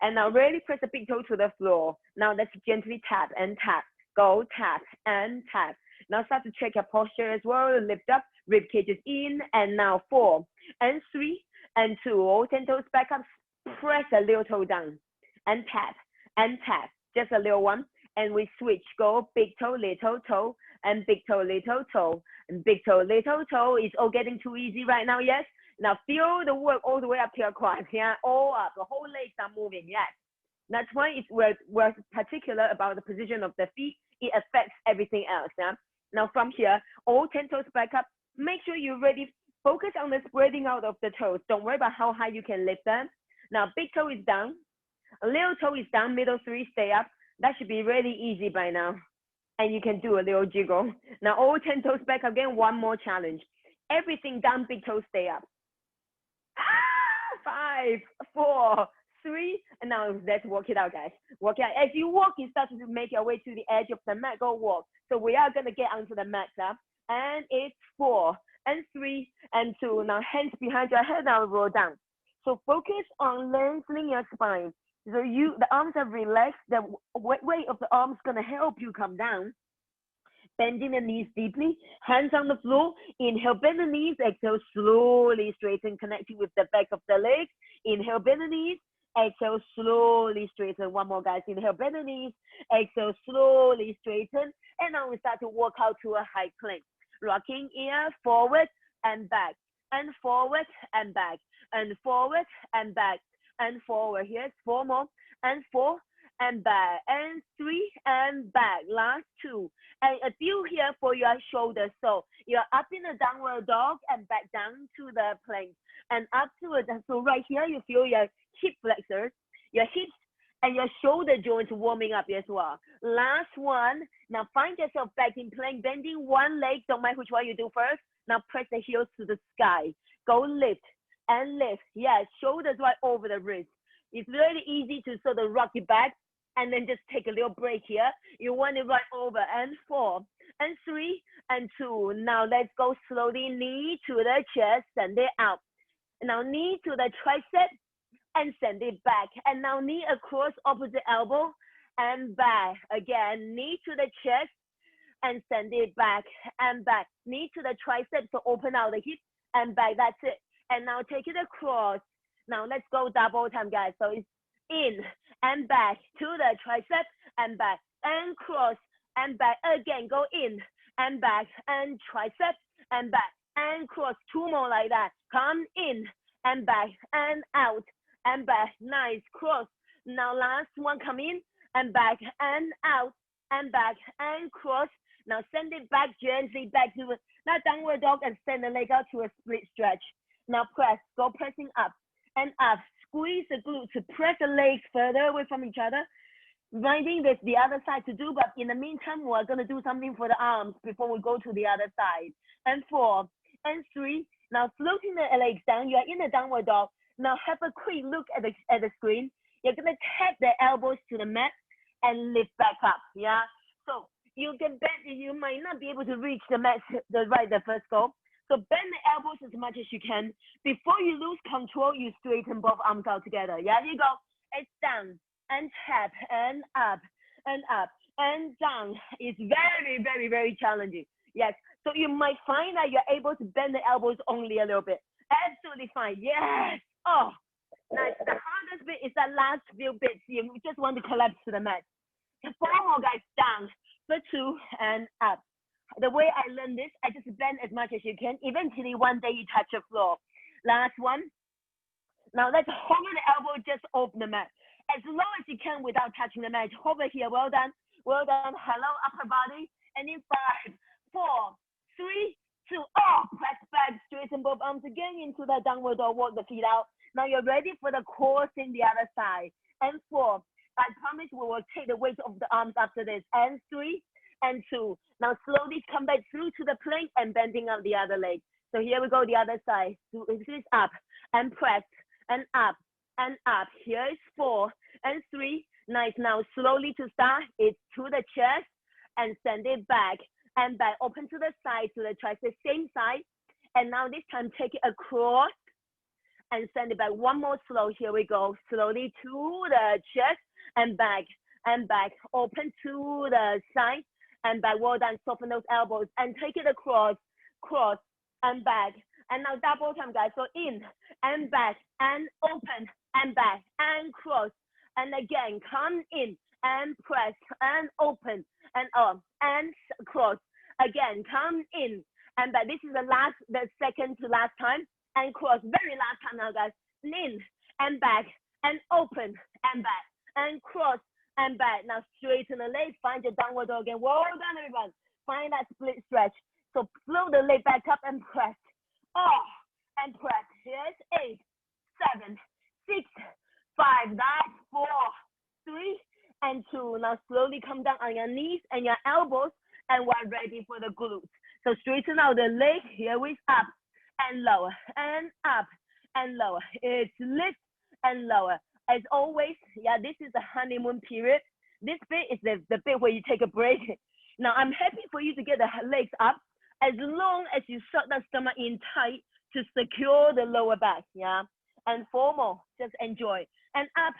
And now really press the big toe to the floor. Now let's gently tap and tap. Go tap and tap. Now start to check your posture as well. Lift up, rib cages in, and now 4 and 3 and 2. All 10 toes back up. Press a little toe down and tap and tap. Just a little one. And we switch. Go big toe, little toe, and big toe, little toe, and big toe, little toe. It's all getting too easy right now, yes? Now feel the work all the way up to your quads, yeah? All up, the whole legs are moving, yes. That's why we're particular about the position of the feet. It affects everything else, yeah? Now from here, all 10 toes back up. Make sure you're ready. Focus on the spreading out of the toes. Don't worry about how high you can lift them. Now big toe is down. A little toe is down, middle 3 stay up. That should be really easy by now. And you can do a little jiggle. Now all 10 toes back again, one more challenge. Everything down, big toe stay up. 5, 4, 3, and now let's walk it out, guys. Walk it out. As you walk, you start to make your way to the edge of the mat. Go walk. So we are gonna get onto the mat now. And it's 4 and 3 and 2. Now hands behind your head, now roll down. So focus on lengthening your spine. So the arms are relaxed. The weight of the arms gonna help you come down. Bending the knees deeply, hands on the floor. Inhale, bend the knees. Exhale, slowly straighten, connecting with the back of the legs. Inhale, bend the knees. Exhale, slowly straighten. One more, guys. Inhale, bend the knees. Exhale, slowly straighten. And now we start to walk out to a high plank. Rocking ear forward and back, and forward and back, and forward and back, and forward. Here's 4 more, and 4 and back, and 3 and back. Last 2. And a few here for your shoulders. So you're up in a downward dog and back down to the plank, and up to it. So right here, you feel your hip flexors, your hips, and your shoulder joints warming up as well. Last one. Now find yourself back in plank, bending one leg. Don't mind which one you do first. Now press the heels to the sky. Go lift and lift. Yeah, shoulders right over the wrist. It's really easy to sort of rock it back and then just take a little break here. You want it right over, and 4 and 3 and 2. Now let's go slowly. Knee to the chest, send it out. Now knee to the tricep and send it back. And now knee across opposite elbow and back. Again, knee to the chest and send it back and back. Knee to the triceps, so open out the hip and back. That's it. And now take it across. Now let's go double time, guys. So it's in and back to the tricep and back and cross and back. Again, go in and back and tricep and back and cross. 2 more like that. Come in and back and out and back. Nice cross. Now last one, come in and back and out and back and cross. Now send it back gently back to that downward dog and send the leg out to a split stretch. Now press, go pressing up and up. Squeeze the glutes to press the legs further away from each other. Finding there's the other side to do, but in the meantime, we're gonna do something for the arms before we go to the other side. And 4 and 3. Now floating the legs down, you're in a downward dog. Now have a quick look at the screen. You're gonna tap the elbows to the mat and lift back up, yeah? So you can bend, you might not be able to reach the mat the first go. So bend the elbows as much as you can. Before you lose control, you straighten both arms out together. Yeah, here you go. It's down and tap and up and down. It's very, very, very challenging. Yes. So you might find that you're able to bend the elbows only a little bit. Absolutely fine. Yes. Oh, nice. The hardest bit is that last few bits. You just want to collapse to the mat. 4 more, guys. Down for 2 and up. The way I learned this, I just bend as much as you can. Eventually, one day you touch the floor. Last one. Now let's hover the elbow just over the mat. As low as you can without touching the mat. Hover here. Well done. Well done. Hello, upper body. And in 5, 4, 3, 2. Oh, press back. Straighten both arms again into the downward dog. Walk the feet out. Now you're ready for the core in the other side. And 4. I promise we will take the weight of the arms after this. And 3 and 2. Now slowly come back through to the plank and bending up the other leg. So here we go, the other side. So this is up and press and up and up. Here is 4 and 3. Nice. Now slowly to start, it's to the chest and send it back and back. Open to the side, to the tricep, same side. And now this time take it across and send it back. One more slow. Here we go. Slowly to the chest and back and back. Open to the side and back. Well done. Soften those elbows and take it across, cross and back. And now double time, guys. So in and back and open and back and cross. And again, come in and press and open and up and cross. Again, come in and back. This is the second to last time and cross. Very last time now, guys. In and back and open and back and cross and back. Now straighten the legs. Find your downward dog again. Well done, everyone. Find that split stretch. So flow the leg back up and press. Oh, and press. Here's 8, 7, 6, 5. That's 4, 3, and 2. Now slowly come down on your knees and your elbows, and we're ready for the glutes. So straighten out the leg. Here we up and lower and up and lower. It's lift and lower. As always, yeah, this is the honeymoon period. This bit is the bit where you take a break. Now I'm happy for you to get the legs up as long as you shut the stomach in tight to secure the lower back, yeah? And 4 more, just enjoy. And up,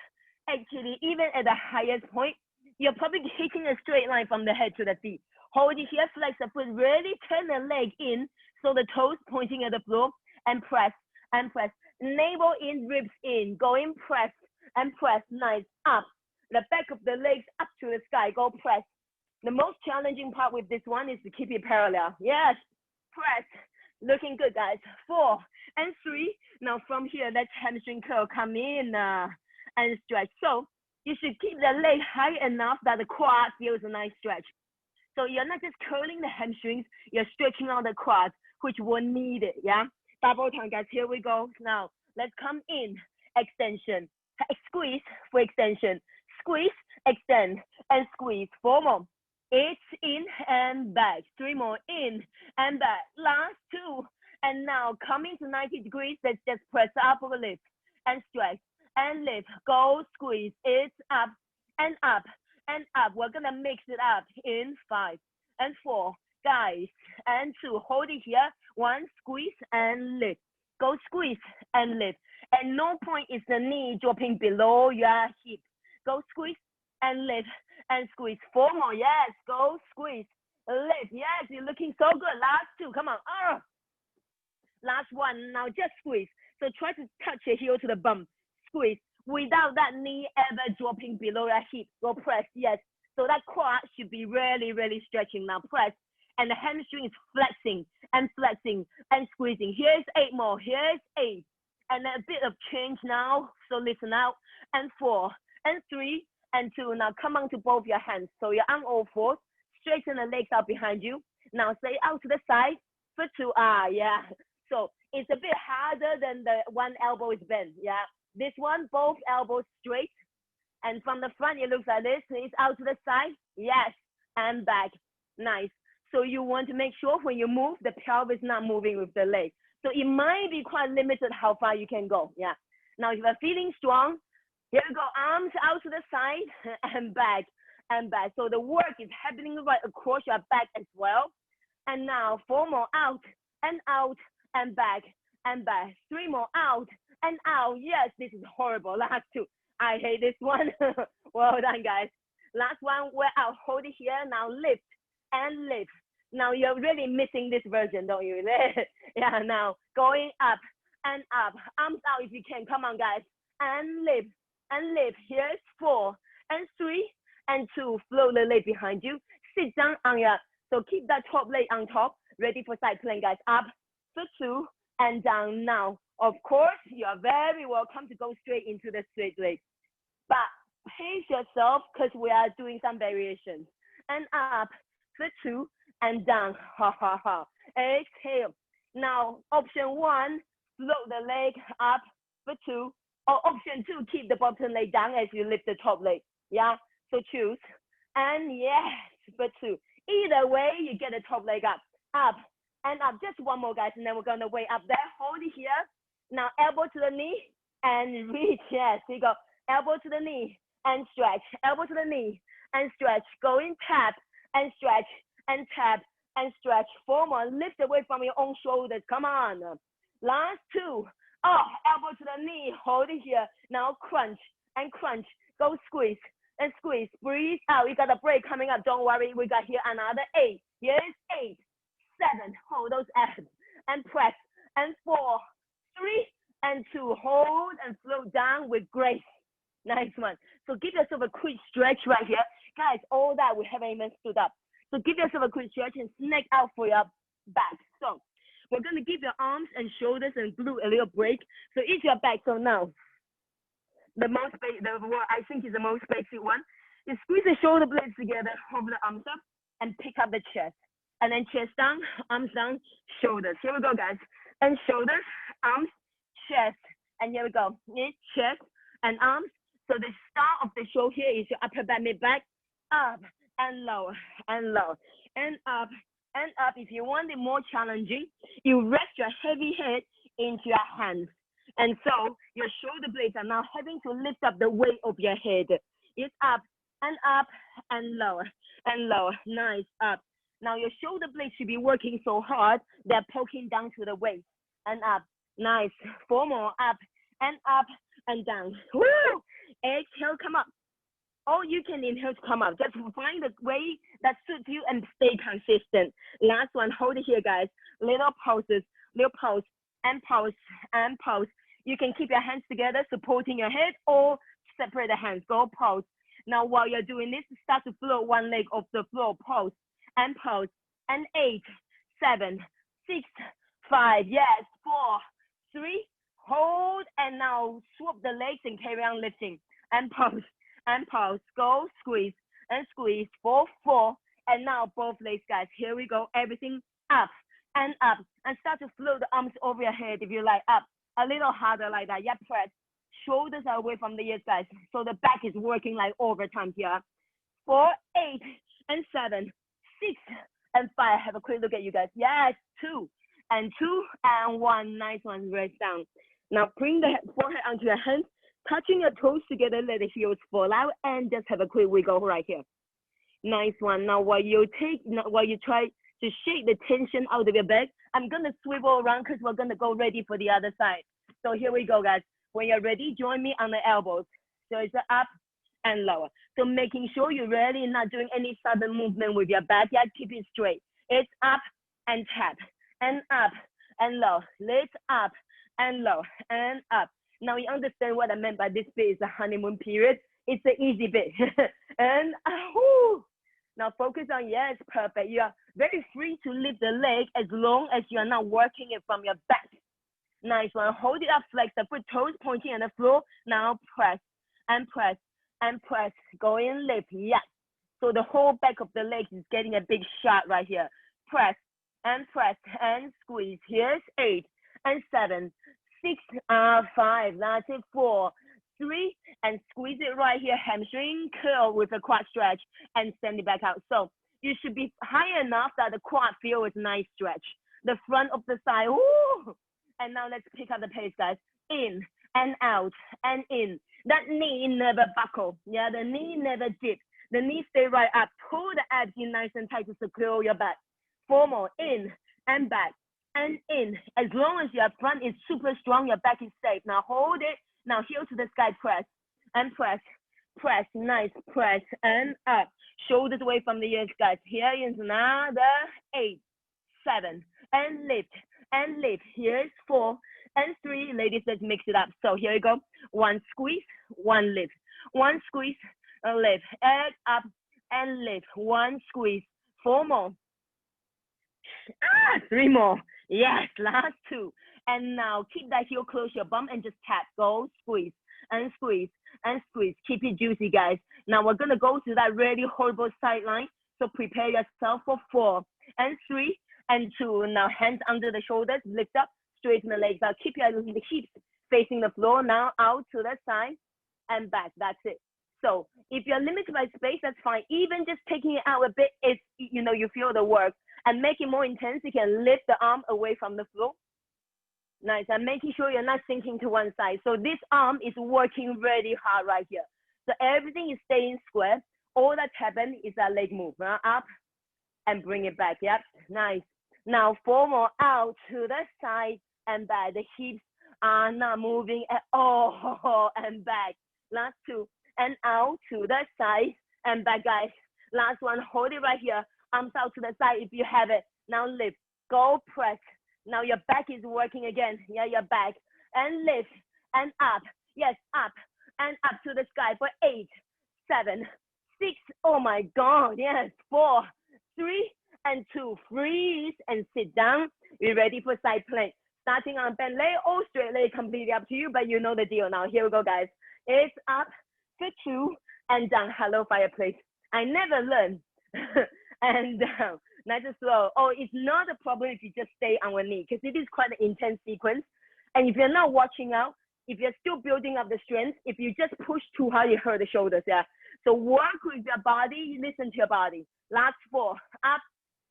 actually, even at the highest point, you're probably hitting a straight line from the head to the feet. Hold it here, flex the foot, really turn the leg in so the toes pointing at the floor and press and press. Navel in, ribs in, go in, press and press, nice, up. The back of the legs up to the sky, go press. The most challenging part with this one is to keep it parallel. Yes, press, looking good, guys. 4 and 3. Now from here, let's hamstring curl, come in and stretch. So you should keep the leg high enough that the quad feels a nice stretch. So you're not just curling the hamstrings, you're stretching out the quads, which will need it, yeah? Double time, guys, here we go. Now, let's come in, extension, squeeze for extension, squeeze, extend, and squeeze. 4 more. It's in and back. 3 more, in and back. Last 2. And now coming to 90 degrees, let's just press up or lift and stretch and lift. Go squeeze. It's up and up and up. We're gonna mix it up in 5 and 4. Guys, and 2. Hold it here. 1, squeeze and lift. Go squeeze and lift. And no point is the knee dropping below your hip. Go squeeze and lift and squeeze. 4 more, yes, go squeeze, lift, yes, you're looking so good. Last 2, come on, last 1, now just squeeze. So try to touch your heel to the bum, squeeze, without that knee ever dropping below your hip. Go press, yes. So that quad should be really, really stretching. Now press, and the hamstring is flexing and squeezing. Here's 8 more, here's 8. And a bit of change now, so listen out. And 4 and 3 and 2. Now come on to both your hands. So you're on all fours, straighten the legs out behind you. Now say out to the side for 2. Yeah. So it's a bit harder than the one elbow is bent, yeah. This one, both elbows straight. And from the front, it looks like this. It's out to the side, yes, and back, nice. So you want to make sure when you move, the pelvis is not moving with the leg. So it might be quite limited how far you can go, yeah. Now if you're feeling strong, here we go, arms out to the side and back and back. So the work is happening right across your back as well. And now 4 more, out and back and back. 3 more, out and out. Yes, this is horrible. Last 2, I hate this one. Well done, guys. Last one, we're out. Hold it here. Now lift and lift. Now you're really missing this version, don't you? Yeah, now going up and up. Arms out if you can. Come on, guys. And lift and lift. Here's 4 and 3 and 2. Flow the leg behind you. Sit down on your, so keep that top leg on top. Ready for side plank, guys. Up for 2 and down. Now, of course, you're very welcome to go straight into the straight leg. But pace yourself because we are doing some variations. And up for 2 and down. Ha, ha, ha. Exhale. Now, option 1, float the leg up for 2. Or option 2, keep the bottom leg down as you lift the top leg. Yeah, so choose. And yes, for 2. Either way, you get the top leg up and up. Just 1 more, guys, and then we're gonna way up there. Hold it here. Now, elbow to the knee and reach. Yes, here you go. Elbow to the knee and stretch. Elbow to the knee and stretch. Go in, tap and stretch and tap and stretch. 4 more. Lift away from your own shoulders. Come on. Last 2. Oh, elbow to the knee, hold it here. Now crunch and crunch. Go squeeze and squeeze. Breathe out. We got a break coming up. Don't worry. We got here another 8. Here's 8, 7. Hold those abs and press. And 4, 3, and 2. Hold and flow down with grace. Nice one. So give yourself a quick stretch right here. Guys, all that we haven't even stood up. So give yourself a quick stretch and snake out for your back. So we're going to give your arms and shoulders and glute a little break. So ease your back. So now, the what I think is the most basic one is squeeze the shoulder blades together, hold the arms up, and pick up the chest. And then chest down, arms down, shoulders. Here we go, guys. And shoulders, arms, chest. And here we go. Chest and arms. So the start of the show here is your upper back, mid back, up and lower and low and up and up. If you want it more challenging, you rest your heavy head into your hands. And so your shoulder blades are now having to lift up the weight of your head. It's up and lower and lower. Nice, up. Now your shoulder blades should be working so hard, they're poking down to the waist and up. Nice. 4 more, up and down. Woo! Exhale, come up. Or you can inhale to come up. Just find the way that suits you and stay consistent. Last one, hold it here, guys. Little pulses, little pulse, and pulse, and pulse. You can keep your hands together, supporting your head, or separate the hands. Go pulse. Now, while you're doing this, start to float one leg off the floor. Pulse, and pulse, and 8, 7, 6, 5, yes, 4, 3, hold, and now swap the legs and carry on lifting. And pulse, and pulse. Go, squeeze, and squeeze. 4, 4, and now both legs, guys. Here we go. Everything up, and start to float the arms over your head if you like. Up, a little harder like that. Yeah, press. Shoulders are away from the ears, guys. So the back is working like overtime here. 4, 8, and 7, 6, and 5. Have a quick look at you guys. Yes, 2, and 1. Nice one. Rest down. Now bring the forehead onto your hands, touching your toes together. Let the heels fall out, and just have a quick wiggle right here. Nice one. Now while you try to shake the tension out of your back, I'm gonna swivel around because we're gonna go ready for the other side. So here we go, guys. When you're ready, join me on the elbows. So it's up and lower. So making sure you're really not doing any sudden movement with your back. Yeah, keep it straight. It's up and tap, and up and low. Lift up and low and up. Now you understand what I meant by this bit is the honeymoon period. It's the easy bit. And now focus on, yes, perfect. You are very free to lift the leg as long as you are not working it from your back. Nice one. Hold it up, flex the foot, toes pointing on the floor. Now press and press and press. Go and lift. Yes. So the whole back of the leg is getting a big shot right here. Press and squeeze. Here's 8 and 7, 6, 5. That's it. 4, 3, and squeeze it right here. Hamstring curl with a quad stretch and send it back out. So you should be high enough that the quad feels nice stretch. The front of the side. Ooh. And now let's pick up the pace, guys. In and out and in. That knee never buckle. Yeah, the knee never dip. The knee stay right up. Pull the abs in nice and tight to secure your back. 4 more. In and back and in. As long as your front is super strong, your back is safe. Now hold it. Now heel to the sky. Press and press. Press. Nice. Press and up. Shoulders away from the ears, guys. Here is another 8, 7, and lift. And lift. Here's 4 and 3. Ladies, let's mix it up. So here we go. 1 squeeze, 1 lift. 1 squeeze, a lift. And up and lift. 1 squeeze. 4 more. 3 more. Yes, last 2. And now keep that heel close your bum and just tap. Go, squeeze and squeeze and squeeze. Keep it juicy, guys. Now we're gonna go to that really horrible sideline. So prepare yourself for 4 and 3. And 2. Now hands under the shoulders, lift up, straighten the legs out. Keep your hips facing the floor. Now out to the side and back. That's it. So if you're limited by space, that's fine. Even just taking it out a bit, it's, you feel the work. And make it more intense, you can lift the arm away from the floor. Nice. And making sure you're not sinking to one side. So this arm is working really hard right here. So everything is staying square. All that's happened is that leg move. Up and bring it back. Yep. Nice. Now 4 more. Out to the side and back. The hips Not moving at all. And back. Last two. And out to the side and back, guys. Last one. Hold it right here. Arms out to the side if you have it. Now lift. Go press. Now your back is working again. Yeah, your back. And lift. And up. Yes, up. And up to the sky for 8, 7, 6. Oh my God. Yes. 4, 3, and 2. Freeze and sit down. You're ready for side plank. Starting on bent leg or straight leg, completely up to you, but you know the deal now. Here we go, guys. It's up for 2 and down. Hello, fireplace. I never learned. And down. Nice and slow. Oh, it's not a problem if you just stay on one knee, because it is quite an intense sequence. And if you're not watching out, if you're still building up the strength, if you just push too hard, you hurt the shoulders. Yeah. So work with your body. Listen to your body. Last 4. Up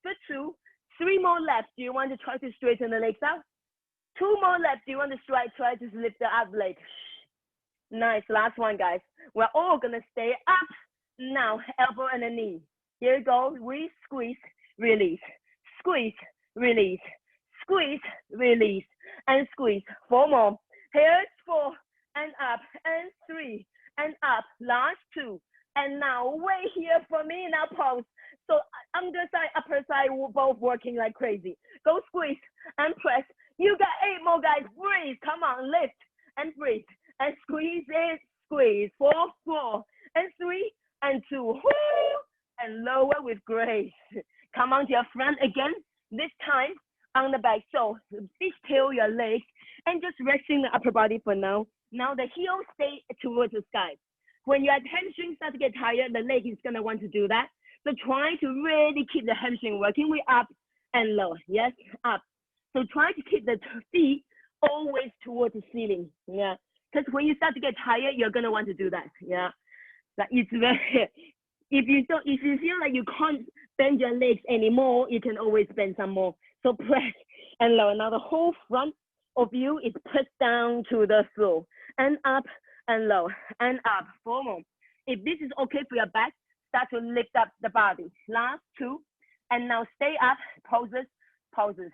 for 2. 3 more left. Do you want to try to straighten the legs out? 2 more left. Do you want to try to lift the up leg? Nice. Last one, guys. We're all going to stay up. Now, elbow and the knee. Here we go. We squeeze, release, squeeze, release, squeeze, release, and squeeze. 4 more. Here's 4 and up, and 3 and up. Last 2. And now wait here for me. Now pause. So underside, upper side, both working like crazy. Go squeeze and press. You got 8 more, guys. Breathe. Come on, lift and breathe. And squeeze it, squeeze. 4, 4, and 3, and 2. Woo! And lower with grace. Come on to your front again. This time on the back. So detail your legs and just resting the upper body for now. Now the heels stay towards the sky. When your hamstring starts to get tired, the leg is going to want to do that. So try to really keep the hamstring working. We up and low. Yes, up. So try to keep the feet always towards the ceiling. Yeah. Because when you start to get tired, you're going to want to do that. Yeah. That it's very, if you feel like you can't bend your legs anymore, you can always bend some more. So press and lower. Now the whole front of you is pressed down to the floor and up and low and up. 4 more. If this is okay for your back, start to lift up the body. Last 2. And now stay up. Poses, poses.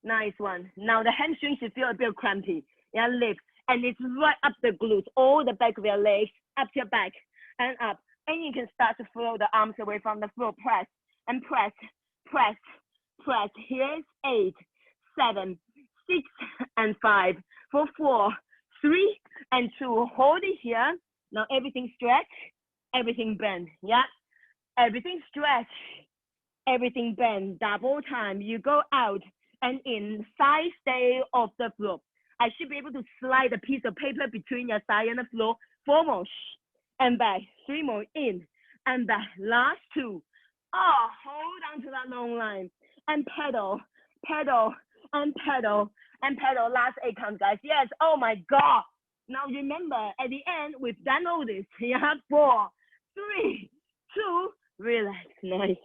Nice one. Now the hamstring should feel a bit crampy. Yeah, lift. And it's right up the glutes, all the back of your legs, up to your back and up. And you can start to flow the arms away from the floor. Press and press, press, press. Here's 8, 7, 6, and 5. For 4, 3, and 2. Hold it here. Now everything stretch, everything bend. Yeah, everything stretch, everything bend. Double time. You go out and in. Side stay off the floor. I should be able to slide a piece of paper between your thigh and the floor. 4 more. And back. 3 more. In and back. Last 2. Oh, hold on to that long line. And pedal, pedal, and pedal, and pedal. Last 8 counts, guys. Yes. Oh my God. Now remember, at the end, we've done all this. You have 4, 3, 2, relax. Nice.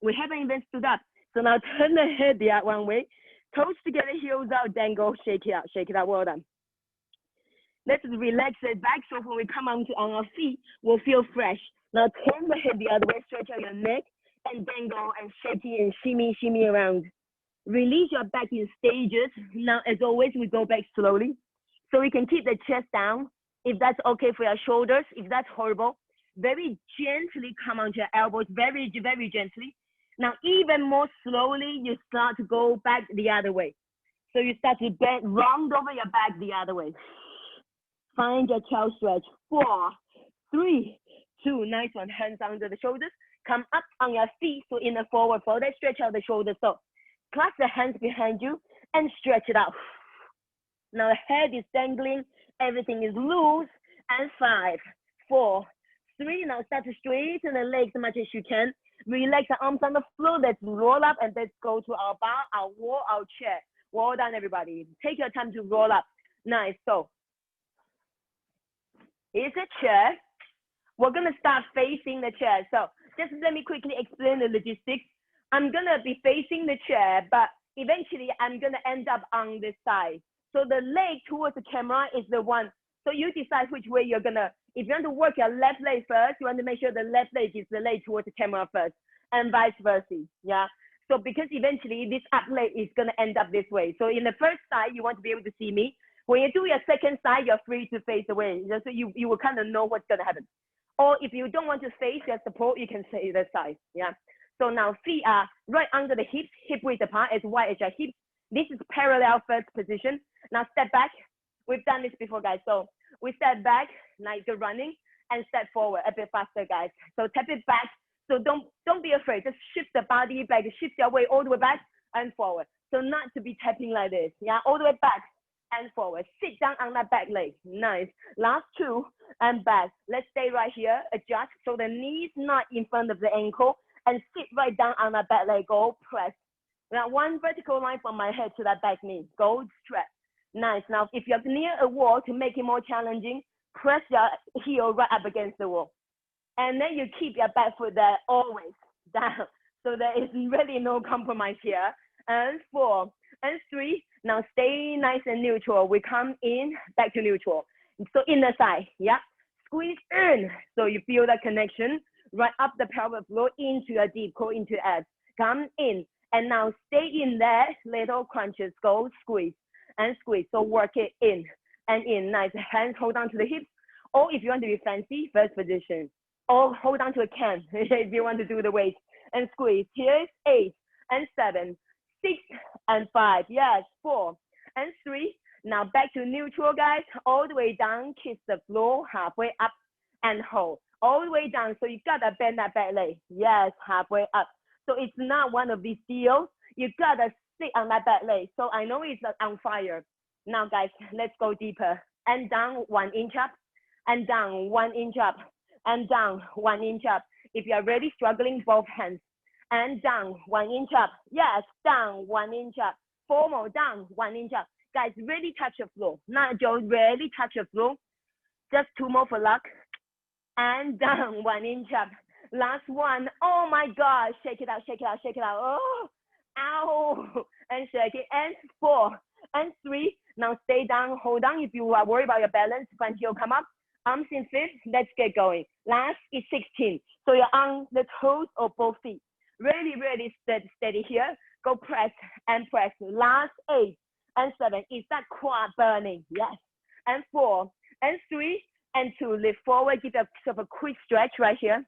We haven't even stood up. So now turn the head the other one way. Toes together, heels out, then go shake it out. Shake it out. Well done. Let's relax it back so when we come on our feet, we'll feel fresh. Now turn the head the other way, stretch out your neck, and then go and shake it and shimmy, shimmy around. Release your back in stages. Now, as always, we go back slowly. So we can keep the chest down. If that's okay for your shoulders, if that's horrible, very gently come onto your elbows, very, very gently. Now, even more slowly, you start to go back the other way. So you start to bend, round over your back the other way. Find your child stretch. 4, 3, 2. Nice one. Hands under the shoulders. Come up on your feet. So in a forward fold, stretch out the shoulders. So clasp the hands behind you and stretch it out. Now the head is dangling. Everything is loose. And 5, 4, 3. Now start to straighten the legs as much as you can. Relax the arms on the floor. Let's roll up and let's go to our bar, our wall, our chair. Well done, everybody. Take your time to roll up. Nice. So here's a chair. We're going to start facing the chair. So just let me quickly explain the logistics. I'm going to be facing the chair, but eventually I'm going to end up on this side. So the leg towards the camera is the one. So you decide which way you're going to, if you want to work your left leg first, you want to make sure the left leg is the leg towards the camera first and vice versa. Yeah. So because eventually this up leg is going to end up this way. So in the first side, you want to be able to see me. When you do your second side, you're free to face away. So you will kind of know what's going to happen. Or if you don't want to face your support, you can say the side. Yeah. So now feet are right under the hips, hip width apart, as wide as your hips. This is parallel first position. Now step back. We've done this before, guys. So we step back, like you're running, and step forward a bit faster, guys. So tap it back. So don't be afraid. Just shift the body back, shift your weight all the way back and forward. So not to be tapping like this. Yeah, all the way back and forward. Sit down on that back leg. Nice. Last two and back. Let's stay right here. Adjust so the knees not in front of the ankle, and sit right down on that back leg. Go press. Now one vertical line from my head to that back knee. Go stretch. Nice. Now if you're near a wall, to make it more challenging, press your heel right up against the wall. And then you keep your back foot there always down. So there is really no compromise here. And 4 and 3. Now stay nice and neutral. We come in, back to neutral. So inner side, yeah. Squeeze in. So you feel that connection right up the pelvic floor into your deep core, into abs. Come in. And now stay in there. Little crunches. Go squeeze and squeeze. So work it in and in. Nice. Hands hold on to the hips. Or if you want to be fancy, first position. Or hold on to a can if you want to do the weight and squeeze. Here's 8 and 7, 6 and 5. Yes, 4 and 3. Now back to neutral, guys. All the way down, kiss the floor, halfway up and hold. All the way down. So you gotta bend that back leg. Yes, halfway up. So it's not one of these deals. You gotta sit on that back leg. So I know it's on fire. Now, guys, let's go deeper. And down 1 inch up, and down 1 inch up. And down 1 inch up. If you're really struggling, both hands. And down 1 inch up. Yes, down 1 inch up. 4 more, down 1 inch up. Guys, really touch the floor. Not just really touch the floor. Just 2 more for luck. And down 1 inch up. Last one. Oh my God. Shake it out, shake it out, shake it out. Oh, ow. And shake it. And 4 and 3. Now stay down, hold on. If you are worried about your balance, front heel come up. Arms in fifth, let's get going. Last is 16. So you're on the toes of both feet. Really, really steady here. Go press and press. Last 8 and 7. Is that quad burning? Yes. And 4 and 3 and 2. Lift forward. Give yourself a quick stretch right here.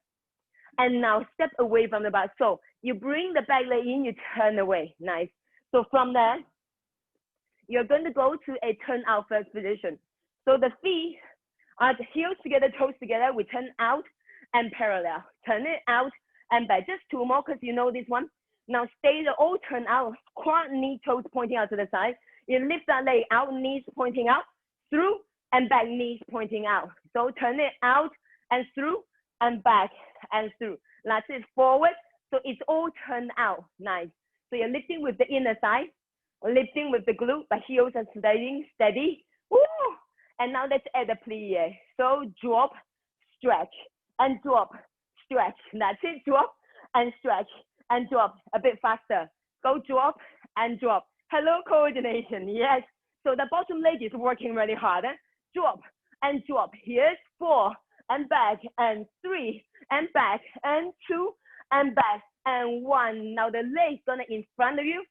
And now step away from the back. So you bring the back leg in, you turn away. Nice. So from there, you're going to go to a turn out first position. So the feet are the heels together, toes together. We turn out and parallel. Turn it out and back. Just 2 more because you know this one. Now stay the all turn out. Quad, knee, toes pointing out to the side. You lift that leg out, knees pointing out, through and back, knees pointing out. So turn it out and through and back and through. That's it, forward. So it's all turned out. Nice. So you're lifting with the inner side, lifting with the glute, but heels are staying steady. Woo! And now let's add a plie. So drop, stretch, and drop, stretch. That's it, drop and stretch and drop. A bit faster. Go drop and drop. Hello, coordination, yes. So the bottom leg is working really hard. Drop and drop. Here's 4 and back and 3 and back and 2 and back and 1. Now the leg's gonna in front of you.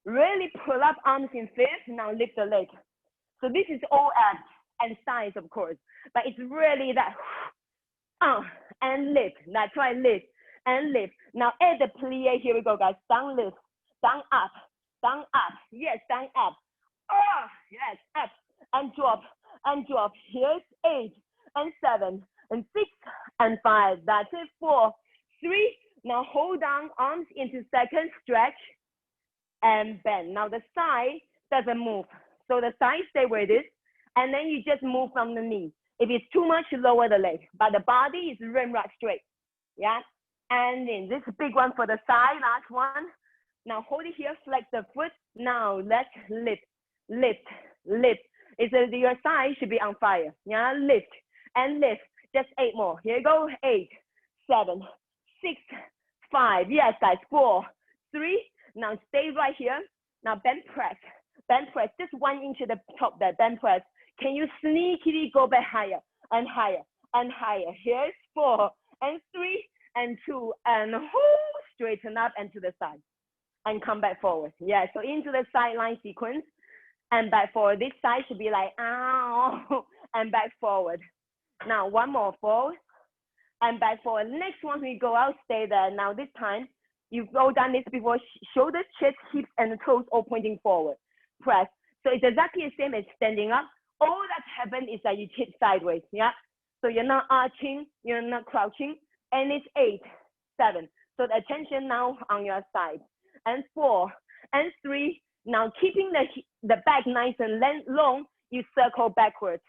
Really pull up, arms in fifth. Now lift the leg. So this is all abs and sides, of course, but it's really that and lift. That's right, lift and lift. Now add the plie. Here we go, guys. Down, lift, down, up, down, up. Yes, down, up. Oh, yes, up and drop and drop. Here's 8 and 7 and 6 and 5. That's it. 4, 3. Now hold down, arms into second, stretch and bend. Now the side doesn't move, so the side stay where it is. And then you just move from the knee. If it's too much, lower the leg. But the body is rim-rack straight. Yeah? And then this is a big one for the side. Last one. Now hold it here, flex the foot. Now let's lift, lift, lift. Your side should be on fire. Yeah? Lift and lift. Just 8 more. Here you go. 8, 7, 6, 5. Yes, guys. 4, 3. Now stay right here. Now bend press. Bend press. Just 1 inch at the top there. Bend press. Can you sneakily go back higher and higher and higher? Here's 4 and 3 and 2 and hold, straighten up and to the side. and come back forward. Yeah, so into the sideline sequence and back forward. This side should be like, ow, and back forward. Now, one more forward and back forward. Next one, we go out, stay there. Now, this time, you've all done this before. Shoulders, chest, hips, and the toes all pointing forward. Press. So it's exactly the same as standing up. All that happens is that you tip sideways, yeah? So you're not arching, you're not crouching, and it's 8, 7. So the attention now on your side. And 4, and 3. Now keeping the back nice and long, you circle backwards.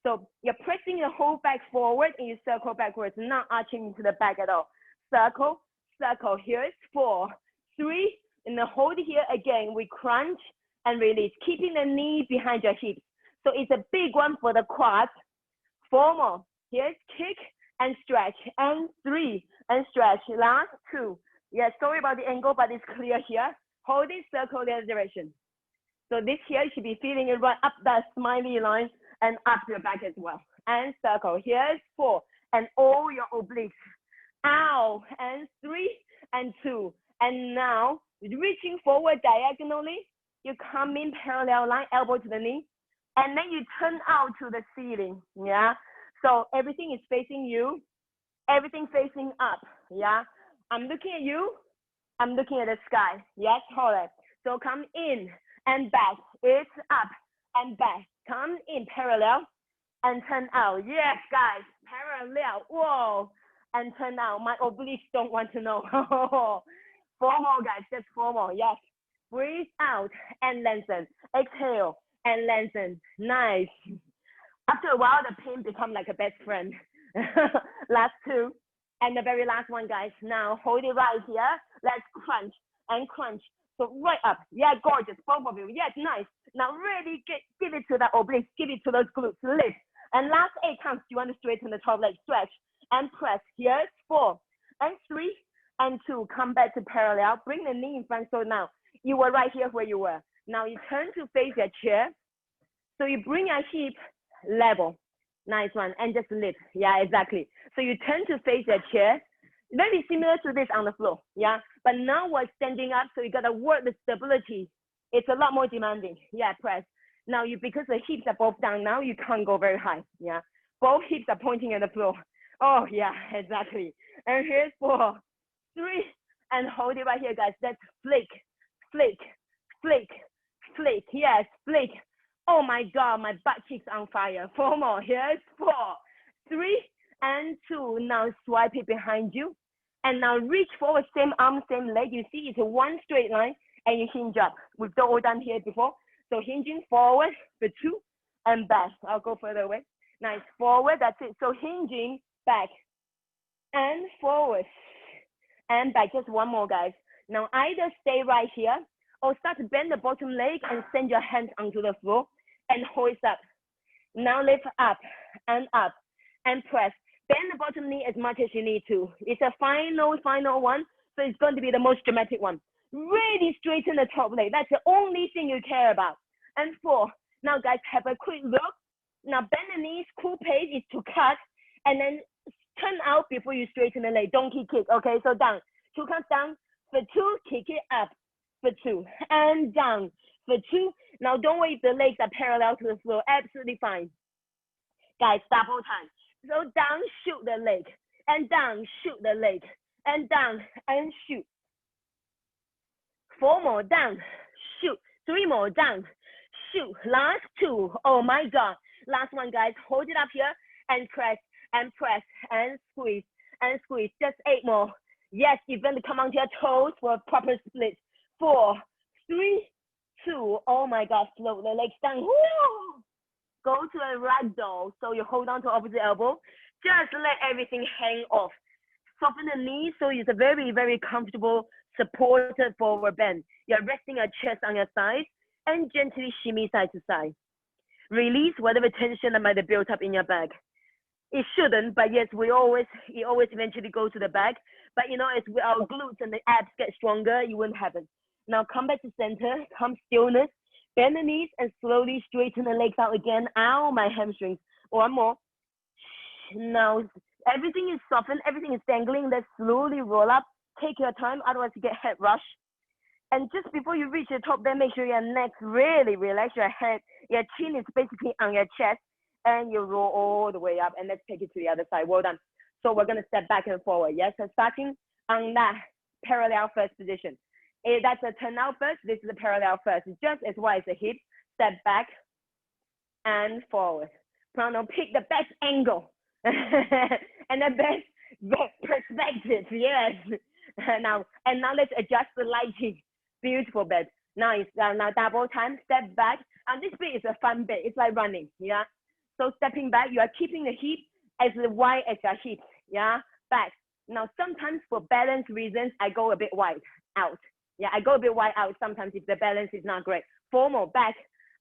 So you're pressing the whole back forward and you circle backwards, not arching into the back at all. Circle, circle. Here is 4, 3, and then hold here again. We crunch and release, keeping the knee behind your hips. So it's a big one for the quads. 4 more. Here's kick and stretch, and 3, and stretch. Last 2. Yeah, sorry about the angle, but it's clear here. Hold it, circle the other direction. So this here, you should be feeling it right up that smiley line and up your back as well. And circle. Here's 4, and all your obliques. Ow, and 3, and 2. And now, reaching forward diagonally, you come in parallel line, elbow to the knee, and then you turn out to the ceiling, yeah? So everything is facing you, everything facing up, yeah? I'm looking at you, I'm looking at the sky, yes, hold it. So come in and back, it's up and back. Come in parallel and turn out. Yes, guys, parallel, whoa, and turn out. My obliques don't want to know. 4 more, guys, just 4 more, yes. Breathe out and lengthen, exhale and lengthen, nice. After a while, the pain becomes like a best friend. Last 2. And the very last one, guys. Now, hold it right here. Let's crunch and crunch. So right up. Yeah, gorgeous. Both of you. Yes, nice. Now, really give it to the obliques. Give it to those glutes. Lift. And last 8 counts. You want to straighten the top leg. Stretch and press. Here's 4 and 3 and 2. Come back to parallel. Bring the knee in front. So now, you were right here where you were. Now, you turn to face your chair. So you bring your hip level. Nice one. And just lift. Yeah, exactly. So you turn to face your chair. Very similar to this on the floor. Yeah. But now we're standing up. So you got to work the stability. It's a lot more demanding. Yeah, press. Now, because the hips are both down now, you can't go very high. Yeah. Both hips are pointing at the floor. Oh, yeah, exactly. And here's 4, 3, and hold it right here, guys. That's flick, flick, flick, flick. Yes, flick. Oh my God, my butt cheeks on fire. 4 more. Here's 4, 3, and 2. Now swipe it behind you. And now reach forward, same arm, same leg. You see it's a one straight line and you hinge up. We've all done here before. So hinging forward for 2 and back. I'll go further away. Nice, forward, that's it. So hinging back and forward and back. Just 1 more, guys. Now either stay right here or start to bend the bottom leg and send your hands onto the floor and hoist up. Now lift up and press. Bend the bottom knee as much as you need to. It's a final one, so it's going to be the most dramatic one. Really straighten the top leg. That's the only thing you care about. And 4. Now, guys, have a quick look. Now, bend the knees. Cool pace is to cut and then turn out before you straighten the leg. Donkey kick. Okay, so down. 2 counts down. For 2, kick it up. For 2 and down. For 2. Now, don't worry if the legs are parallel to the floor. Absolutely fine. Guys, double time. So down, shoot the leg, and down, shoot the leg, and down, and shoot. 4 more, down, shoot. 3 more, down, shoot. Last 2, oh my God. Last one, guys, hold it up here, and press, and squeeze, and squeeze. Just 8 more. Yes, you're going to come onto your toes for a proper split. 4, 3, 2, oh my God, slow the legs down. Woo! Go to a ragdoll, so you hold on to opposite elbow. Just let everything hang off. Soften the knees so it's a very, very comfortable, supported forward bend. You're resting your chest on your side and gently shimmy side to side. Release whatever tension that might have built up in your back. It shouldn't, but yes, it always eventually goes to the back. But you know, as our glutes and the abs get stronger, it wouldn't happen. Now come back to center, come stillness. Bend the knees and slowly straighten the legs out again. Ow, my hamstrings. 1 more. Now, everything is softened. Everything is dangling. Let's slowly roll up. Take your time, otherwise you get head rush. And just before you reach the top, then make sure your neck really relax your head. Your chin is basically on your chest, and you roll all the way up. And let's take it to the other side. Well done. So we're gonna step back and forward. Yes, so starting on that parallel first position. That's a turnout first. This is a parallel first. Just as wide as the hip. Step back and forward. Now pick the best angle and the best perspective. Yes. Now let's adjust the lighting. Beautiful bed. Nice. Now double time. Step back. And this bit is a fun bit. It's like running. Yeah. So stepping back, you are keeping the hip as wide as your hips. Yeah. Back. Now sometimes for balance reasons, I go a bit wide out. Yeah, I go a bit wide out sometimes if the balance is not great. 4 more, back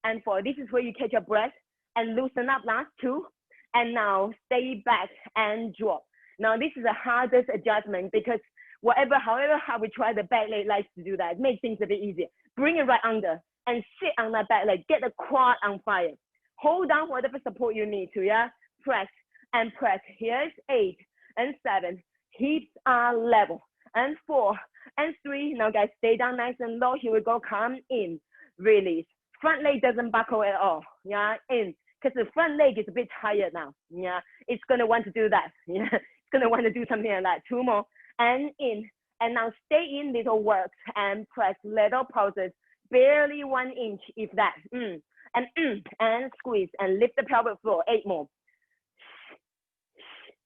and forward. This is where you catch your breath and loosen up. Last 2. And now stay back and drop. Now this is the hardest adjustment because however hard we try, the back leg likes to do that. It makes things a bit easier. Bring it right under and sit on that back leg. Get the quad on fire. Hold down whatever support you need to, yeah? Press and press. Here's 8 and 7. Hips are level. And 4 and 3. Now guys, stay down nice and low. Here we go. Come in. Release. Front leg doesn't buckle at all. Yeah, in. Because the front leg is a bit tired now. Yeah, it's going to want to do that. Yeah, it's going to want to do something like that. 2 more. And in. And now stay in little works and press little pauses. Barely 1 inch, if that. And squeeze and lift the pelvic floor. 8 more.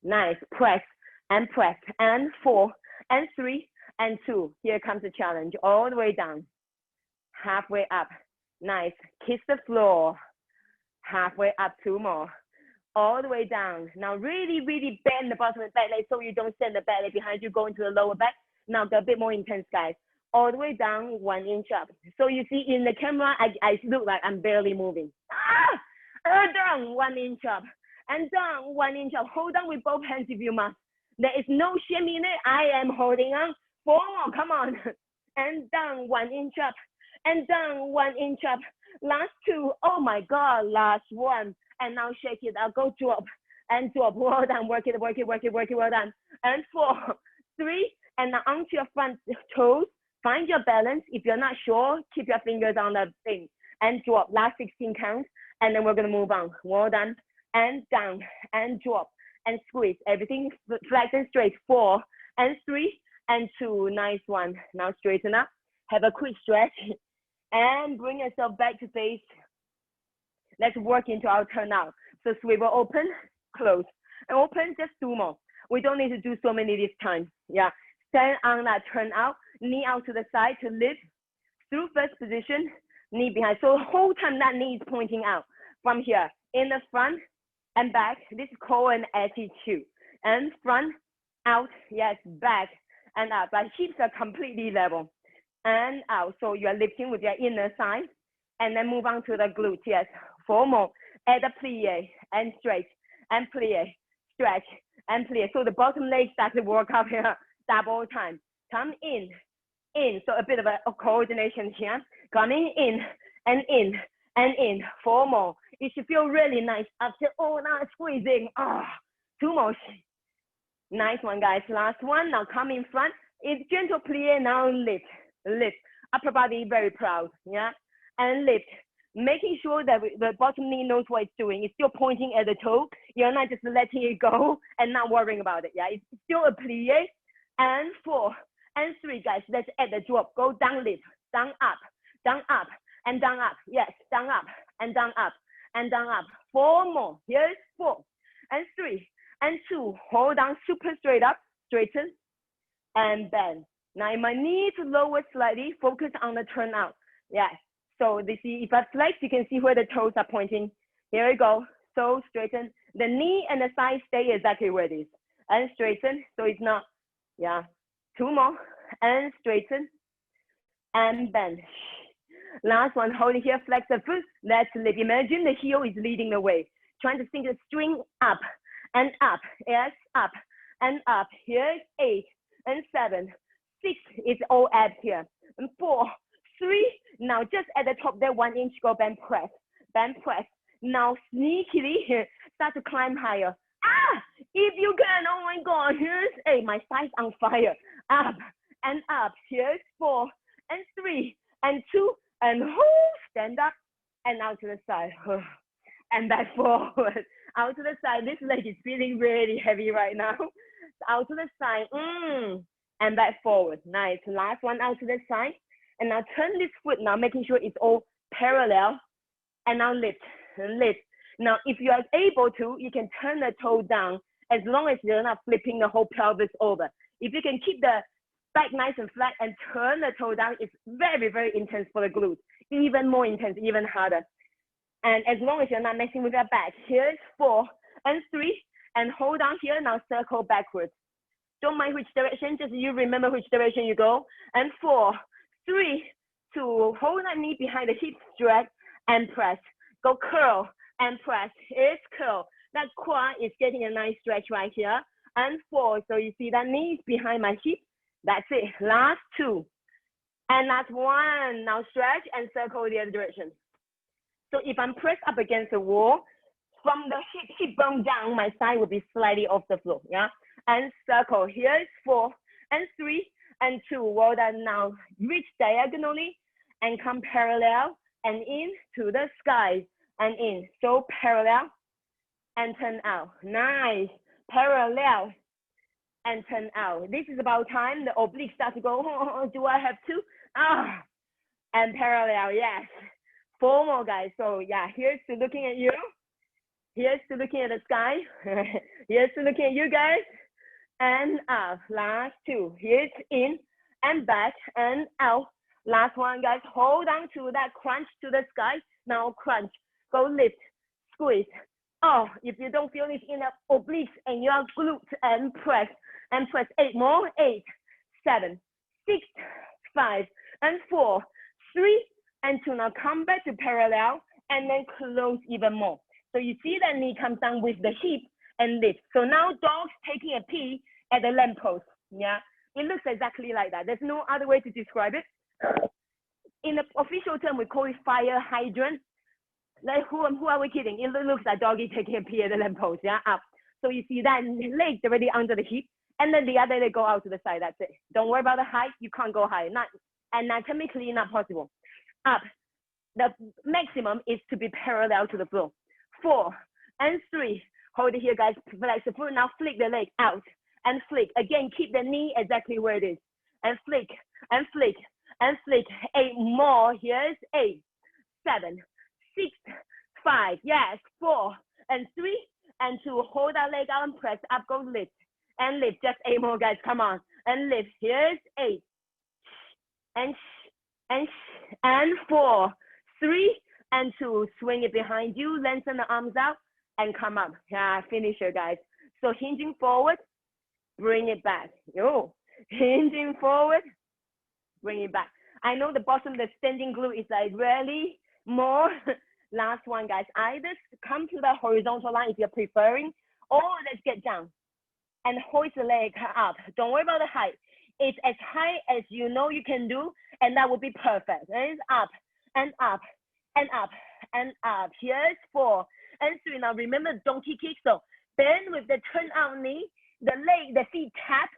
Nice. Press and press. And 4 and 3 and 2. Here comes the challenge. All the way down. Halfway up. Nice. Kiss the floor. Halfway up. 2 more. All the way down. Now really, really bend the bottom of the back leg so you don't send the back leg behind you, go into the lower back. Now go a bit more intense, guys. All the way down, 1 inch up. So you see in the camera, I look like I'm barely moving. Down, 1 inch up. And down, 1 inch up. Hold on with both hands if you must. There is no shame in it. I am holding on. 4 more, come on. And down, 1 inch up. And down, 1 inch up. Last 2. Oh my God, last 1. And now shake it out. Go drop and drop. Well done. Work it. Well done. And 4, 3. And now onto your front toes. Find your balance. If you're not sure, keep your fingers on the thing and drop. Last 16 counts. And then we're going to move on. Well done. And down and drop and squeeze. Everything flat and straight. 4 and 3 and 2. Nice one. Now straighten up. Have a quick stretch and bring yourself back to face. Let's work into our turnout. So swivel open, close, and open, just 2 more. We don't need to do so many this time. Yeah. Stand on that turnout, knee out to the side to lift through first position, knee behind. So the whole time that knee is pointing out from here in the front and back. This is called an attitude. And front, out, yes, back and up. But hips are completely level and out. So you are lifting with your inner side and then move on to the glutes. Yes, 4 more. Add a plie and stretch and plie, stretch and plie. So the bottom leg starts to work up here. Double time. Come in. So a bit of a coordination here. Coming in and in and in. 4 more. It should feel really nice after all that squeezing. 2 more. Nice one, guys. Last one. Now come in front. It's gentle plie. Now lift. Upper body very proud. Yeah. And lift. Making sure that the bottom knee knows what it's doing. It's still pointing at the toe. You're not just letting it go and not worrying about it. Yeah. It's still a plie. And 4 and 3, guys. Let's add the drop. Go down, lift, down, up, and down, up. Yes, down, up, and down, up, and down, up. 4 more. Here's 4 and 3 and 2. Hold on, super straight up, straighten, and bend. Now, I might need to lower slightly. Focus on the turnout. Yes. So this is, if I flex, you can see where the toes are pointing. Here we go. So straighten. The knee and the side stay exactly where it is. And straighten, so it's not. Yeah, 2 more and straighten and bend. Last one, hold it here, flex the foot. Let's lift. Imagine the heel is leading the way. Trying to sink the string up and up. Yes, up and up. Here's 8 and 7, 6 is all abs here. And 4, 3. Now just at the top there, 1 inch, go bend press. Now sneakily here, start to climb higher. If you can, oh my God, here's 8, my thighs on fire. Up and up. Here's 4 and 3 and 2 and hold, stand up and out to the side and back forward, out to the side. This leg is feeling really heavy right now. Out to the side, and back forward. Nice. Last one, out to the side. And now turn this foot now, making sure it's all parallel. And now lift, lift. Now, if you are able to, you can turn the toe down as long as you're not flipping the whole pelvis over. If you can keep the back nice and flat and turn the toe down, it's very, very intense for the glutes. Even more intense, even harder. And as long as you're not messing with your back, here's 4 and 3, and hold on here. Now circle backwards. Don't mind which direction, just you remember which direction you go. And 4, 3, 2, hold that knee behind the hip, stretch and press. Go curl and press. It's curl. That quad is getting a nice stretch right here. And 4, so you see that knee is behind my hip. That's it. Last 2. And last 1. Now stretch and circle the other direction. So if I'm pressed up against the wall, from the hip bone down, my side will be slightly off the floor. Yeah. And circle. Here's 4 and 3 and 2. Well done. Now reach diagonally and come parallel and in to the sky and in. So parallel and turn out. Nice. Parallel and turn out. This is about time the obliques start to go. Oh, do I have to? And parallel. Yes. 4 more, guys. So yeah, here's to looking at you. Here's to looking at the sky. Here's to looking at you guys. And up. Last 2. Here's in and back and out. Last one, guys. Hold on to that crunch to the sky. Now crunch. Go lift. Squeeze. Oh, if you don't feel this in the obliques and your glutes, and press. And press. 8 more. 8, 7, 6, 5, and 4, 3, and 2. Now come back to parallel and then close even more. So you see that knee comes down with the hip and lift. So now dog's taking a pee at the lamppost. Yeah, it looks exactly like that. There's no other way to describe it. In the official term, we call it fire hydrant. Like who are we kidding? It looks like doggy taking a pee at the lamppost. Yeah, up. So you see that legs already under the hip, and then the other leg go out to the side. That's it. Don't worry about the height. You can't go higher. Not anatomically not possible. Up. The maximum is to be parallel to the floor. 4 and 3. Hold it here, guys. Flex the foot. Now flick the leg out and flick. Again, keep the knee exactly where it is. And flick and flick and flick. 8 more. Here's 8, 7, 6, 5. Yes. 4 and 3 and 2. Hold that leg out and press up. Go lift and lift. Just 8 more, guys. Come on and lift. Here's 8 and 4, 3 and 2. Swing it behind you. Lengthen the arms out and come up. Yeah, finish it, guys. So hinging forward, bring it back. Yo, hinging forward, bring it back. I know the bottom, the standing glute is like really more. Last one, guys. Either come to the horizontal line if you're preferring, or let's get down and hoist the leg up. Don't worry about the height. It's as high as you know you can do, and that would be perfect. And it's up and up and up and up. Here's 4 and 3. Now remember donkey kick. So bend with the turn out knee, the leg, the feet tap,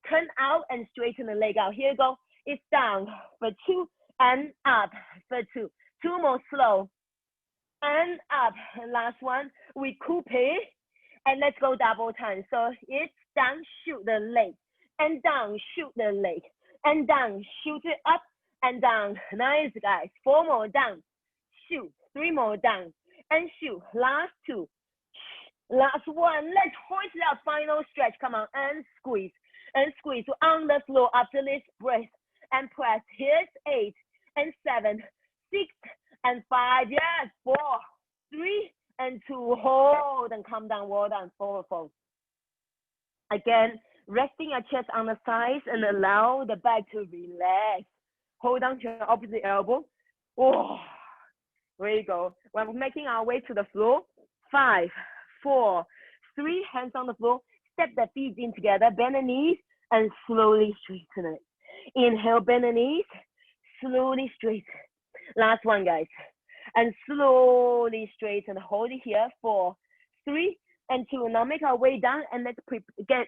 turn out and straighten the leg out. Here you go. It's down for 2 and up for 2. 2 more slow and up. And last one, we coupe and let's go double time. So it's down, shoot the leg, and down, shoot the leg, and down, shoot it up and down. Nice, guys. 4 more, down, shoot. 3 more, down and shoot. Last 2. Last 1. Let's hoist that final stretch. Come on, and squeeze and squeeze on the floor after this breath and press. Here's 8 and 7, 6 and 5. Yes, 4, 3 and 2. Hold and come down. Well done. Forward fold. Again, resting your chest on the sides and allow the back to relax. Hold on to your opposite elbow. Oh, there you go. We're making our way to the floor. 5, 4, 3. Hands on the floor. Step the feet in together. Bend the knees and slowly straighten it. Inhale, bend the knees. Slowly straighten. Last one, guys. And slowly straighten. Hold it here. 4, 3 and 2. Now make our way down and let's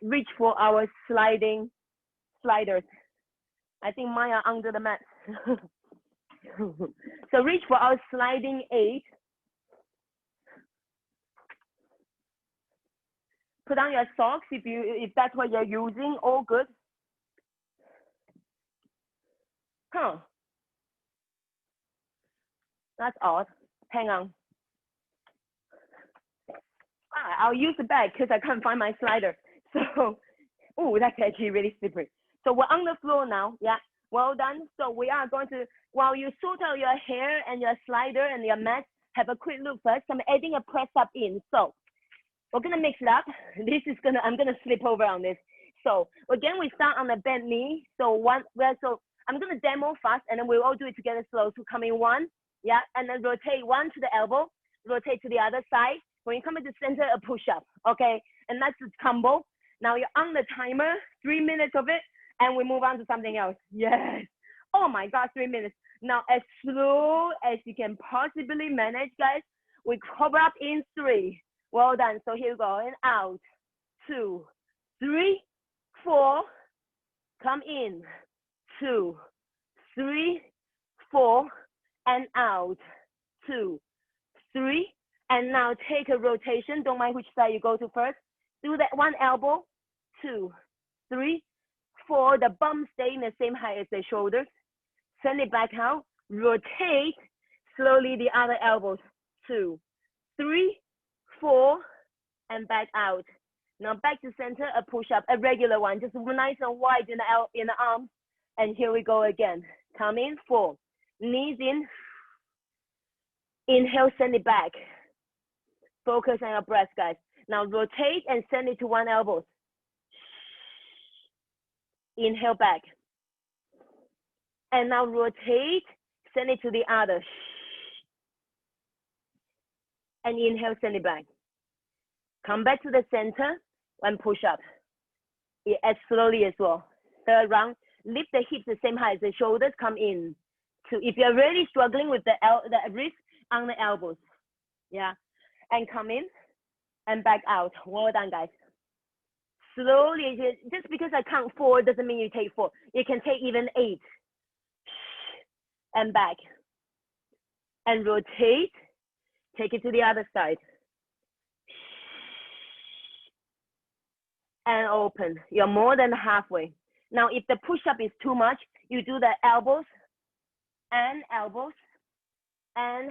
reach for our sliders. I think mine are under the mat. So reach for our sliding 8. Put on your socks if that's what you're using. All good. Huh. That's odd. Hang on. I'll use the bag because I can't find my slider. So, oh, that's actually really slippery. So we're on the floor now. Yeah, well done. So we are going to, while you sort out your hair and your slider and your mat, have a quick look first. I'm adding a press up in. So we're gonna mix it up. I'm gonna slip over on this. So again, we start on the bent knee. So I'm gonna demo fast, and then we'll all do it together slow. So come in 1, yeah, and then rotate 1 to the elbow, rotate to the other side. When you come into center, a push up, okay? And that's the combo. Now you're on the timer, 3 minutes of it, and we move on to something else. Yes. Oh my God, 3 minutes. Now as slow as you can possibly manage, guys. We cover up in 3. Well done. So here we go, and out, 2, 3, 4. Come in, 2, 3, 4, and out, 2, 3. And now take a rotation. Don't mind which side you go to first. Do that 1 elbow, 2, 3, 4. The bum stay in the same height as the shoulders. Send it back out. Rotate slowly the other elbows. 2, 3, 4, and back out. Now back to center, a push up, a regular one, just nice and wide in the arms. And here we go again. Come in, 4, knees in. Inhale, send it back. Focus on your breath, guys. Now rotate and send it to 1 elbow. Inhale back. And now rotate, send it to the other. And inhale, send it back. Come back to the center and push up. As slowly as well. 3rd round, lift the hips the same height as the shoulders, come in. So if you're really struggling with the wrist, on the elbows. Yeah. And come in and back out. Well done, guys. Slowly, just because I count 4 doesn't mean you take 4. You can take even 8. And back. And rotate. Take it to the other side. And open. You're more than halfway. Now, if the push-up is too much, you do the elbows and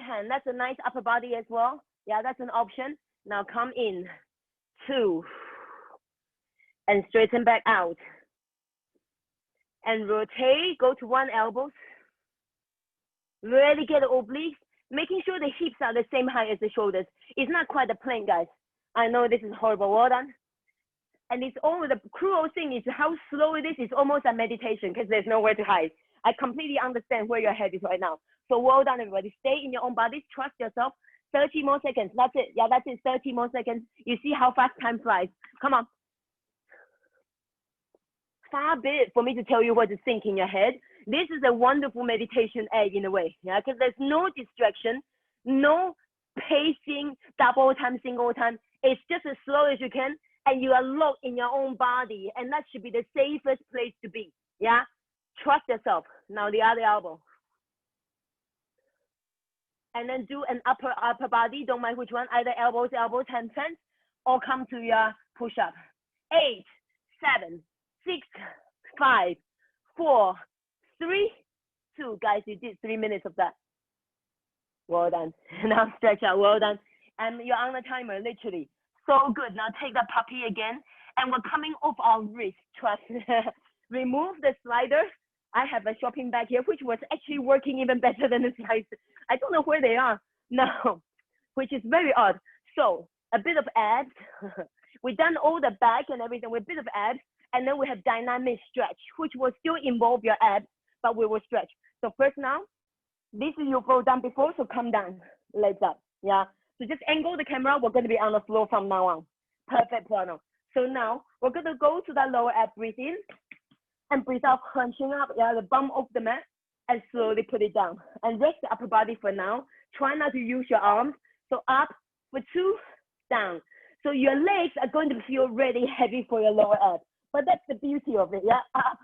hand. That's a nice upper body as well. Yeah, that's an option. Now come in, 2, and straighten back out. And rotate, go to 1 elbow. Really get the obliques, making sure the hips are the same height as the shoulders. It's not quite a plank, guys. I know this is horrible, well done. And it's all the cruel thing is how slow it is. It's almost a meditation because there's nowhere to hide. I completely understand where your head is right now. So well done, everybody. Stay in your own bodies, trust yourself. 30 more seconds, that's it. Yeah, that's it, 30 more seconds. You see how fast time flies. Come on. Far be it for me to tell you what to think in your head. This is a wonderful meditation aid in a way, yeah, because there's no distraction, no pacing, double time, single time. It's just as slow as you can, and you are locked in your own body, and that should be the safest place to be, yeah? Trust yourself. Now the other elbow. And then do an upper body, don't mind which one, either elbows, hands, or come to your push-up. 8, 7, 6, 5, 4, 3, 2. Guys, you did 3 minutes of that. Well done. Now stretch out, well done. And you're on the timer, literally. So good. Now take that puppy again. And we're coming off our wrist, trust. Remove the slider. I have a shopping bag here, which was actually working even better than the slider. I don't know where they are now, which is very odd. So a bit of abs. We've done all the back and everything with a bit of abs. And then we have dynamic stretch, which will still involve your abs, but we will stretch. So first now, this is you've all done before, so come down, legs up, yeah? So just angle the camera, we're gonna be on the floor from now on. Perfect, Plano. So now, we're gonna go to that lower ab, breathe in, and breathe out, hunching up, yeah, the bum off the mat, and slowly put it down. And rest the upper body for now. Try not to use your arms. So up for 2, down. So your legs are going to feel really heavy for your lower ab. But that's the beauty of it, yeah? Up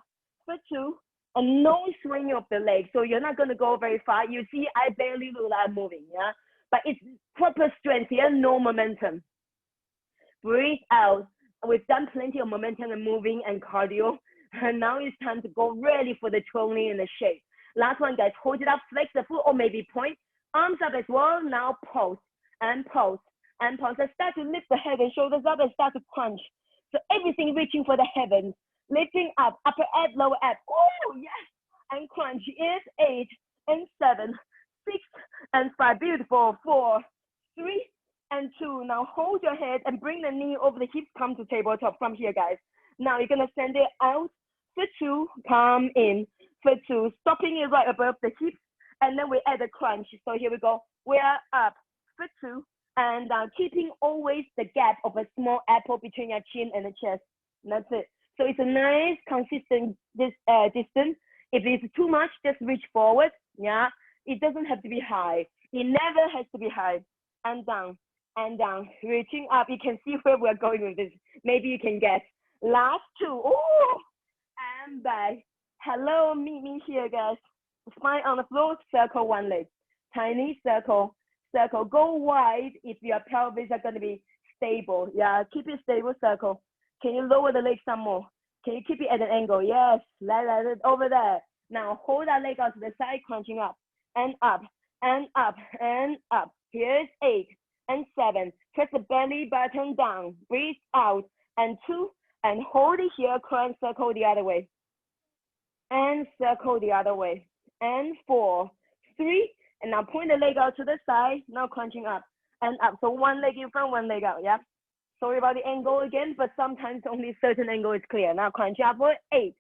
for 2, and no swinging of the leg. So you're not gonna go very far. You see, I barely look like I'm moving, yeah? But it's proper strength here, no momentum. Breathe out. We've done plenty of momentum and moving and cardio. And now it's time to go really for the twirling and the shake. Last one, guys, hold it up, flex the foot or maybe point. Arms up as well. Now pulse and pulse and pulse. And start to lift the head and shoulders up and start to crunch. So everything reaching for the heavens. Lifting up, upper abs, lower abs. Oh, yes. And crunch is 8 and 7, 6 and 5. Beautiful. 4, 3 and 2. Now hold your head and bring the knee over the hips. Come to tabletop from here, guys. Now you're going to send it out for 2. Come in for 2. Stopping it right above the hips. And then we add a crunch. So here we go. We are up for 2. And keeping always the gap of a small apple between your chin and the chest. That's it. So it's a nice, consistent distance. If it's too much, just reach forward. Yeah, it doesn't have to be high. It never has to be high. And down, reaching up. You can see where we're going with this. Maybe you can guess. Last 2. Oh, and back. Hello, meet me here, guys. Spine on the floor, circle one leg. Tiny circle, circle. Go wide if your pelvis are going to be stable. Yeah, keep it stable, circle. Can you lower the leg some more? Can you keep it at an angle? Yes, let it over there. Now hold that leg out to the side, crunching up and up and up and up. Here's 8 and 7. Press the belly button down. Breathe out and 2 and hold it here. Crunch, circle the other way and circle the other way. And 4, 3, and now point the leg out to the side. Now crunching up and up. So one leg in front, one leg out. Yeah. Sorry about the angle again, but sometimes only a certain angle is clear. Now crunch up for 8.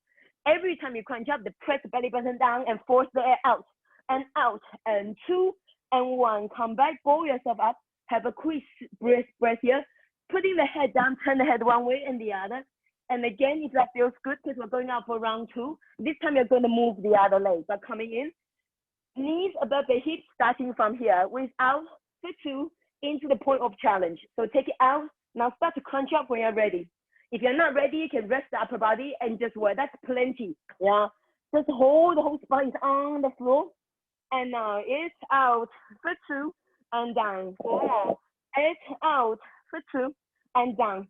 Every time you crunch up, press the belly button down and force the air out and 2 and 1. Come back, pull yourself up. Have a quick breath here. Putting the head down, turn the head one way and the other. And again, if that feels good, because we're going out for round 2. This time you're going to move the other leg, but coming in. Knees above the hips, starting from here. Without for 2 into the point of challenge. So take it out. Now start to crunch up when you're ready. If you're not ready, you can rest the upper body and just work. That's plenty. Yeah. Just hold the whole spine on the floor. And now it's out for 2 and down. 4. It's out for 2 and down.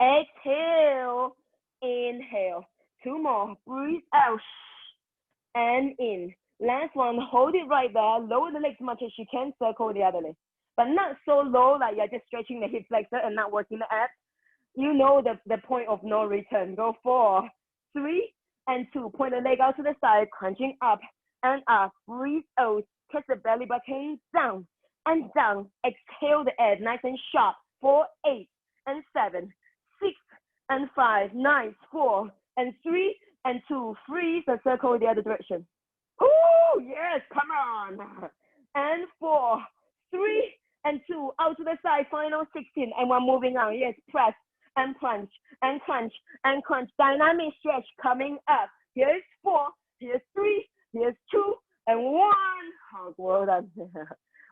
Exhale. Inhale. 2 more. Breathe out and in. Last one. Hold it right there. Lower the legs as much as you can. Circle the other leg. But not so low like you're just stretching the hip flexor and not working the abs. You know the point of no return. Go 4, 3, and 2. Point the leg out to the side, crunching up and up. Breathe out. Press the belly button down and down. Exhale the air, nice and sharp. 4, 8, and 7, 6, and 5, 9, 4, and 3, and 2. Freeze the circle the other direction. Oh, yes, come on. And 4, 3, and 2, out to the side, final 16, and we're moving on. Yes, press and crunch and crunch and crunch. Dynamic stretch coming up. Here's 4, here's 3, here's 2, and 1. Oh, well done.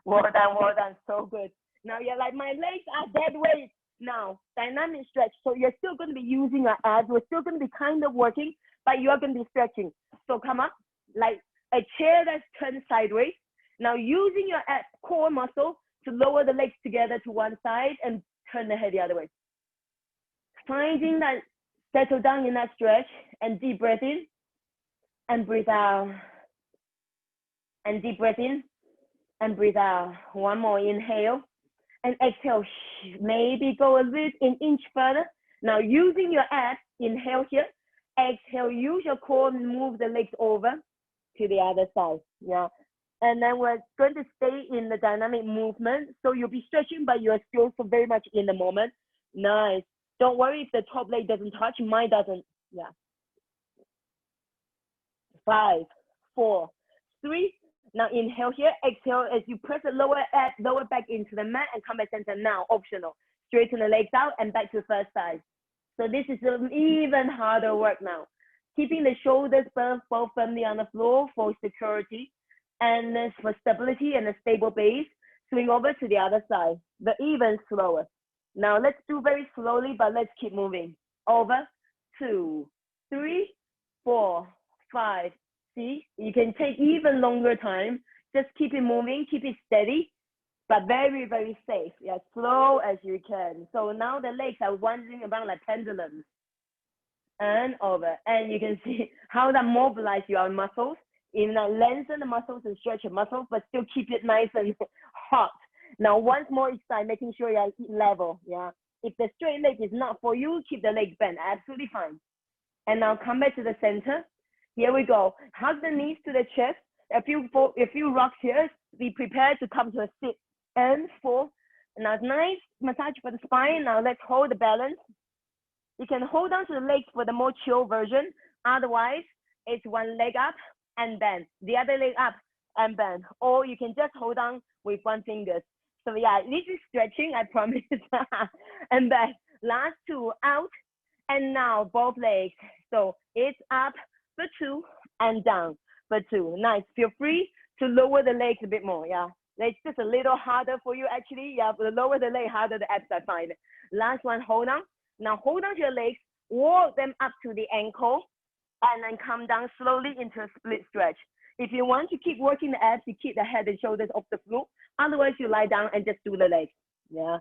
Well done, so good. Now you're like, my legs are dead weight. Now, dynamic stretch. So you're still going to be using your abs. We're still going to be kind of working, but you're going to be stretching. So come up, like a chair that's turned sideways. Now using your core muscle to lower the legs together to one side and turn the head the other way. Finding that settle down in that stretch and deep breath in and breathe out. And deep breath in and breathe out. One more inhale and exhale. Maybe go a bit an inch further. Now using your abs, inhale here. Exhale, use your core and move the legs over to the other side. Yeah. And then we're going to stay in the dynamic movement. So you'll be stretching, but you're still so very much in the moment. Nice. Don't worry if the top leg doesn't touch. Mine doesn't. Yeah. 5, 4, 3. Now inhale here. Exhale as you press the lower back into the mat and come back center now. Optional. Straighten the legs out and back to the first side. So this is even harder work now. Keeping the shoulders both firmly on the floor for security. And for stability and a stable base, swing over to the other side, but even slower. Now let's do very slowly, but let's keep moving. Over, 2, 3, 4, 5. See, you can take even longer time. Just keep it moving, keep it steady, but very, very safe. Yeah, slow as you can. So now the legs are wandering around like pendulums. And over. And you can see how that mobilizes your muscles. In lengthen the muscles and stretch the muscles, but still keep it nice and hot. Now, once more each side, making sure you're level. Yeah. If the straight leg is not for you, keep the leg bent. Absolutely fine. And now come back to the center. Here we go. Hug the knees to the chest. A few rocks here. Be prepared to come to a sit. And 4. Now, nice massage for the spine. Now, let's hold the balance. You can hold on to the legs for the more chill version. Otherwise, it's one leg up and bend. The other leg up and bend. Or you can just hold on with one finger. So yeah, this is stretching, I promise. And then last 2 out. And now both legs. So it's up for 2 and down for 2. Nice. Feel free to lower the legs a bit more. Yeah. It's just a little harder for you actually. Yeah, but the lower the leg, harder the abs, I find. Last one, hold on. Now hold on to your legs, walk them up to the ankle, and then come down slowly into a split stretch. If you want to keep working the abs, you keep the head and shoulders off the floor. Otherwise, you lie down and just do the legs. Yeah.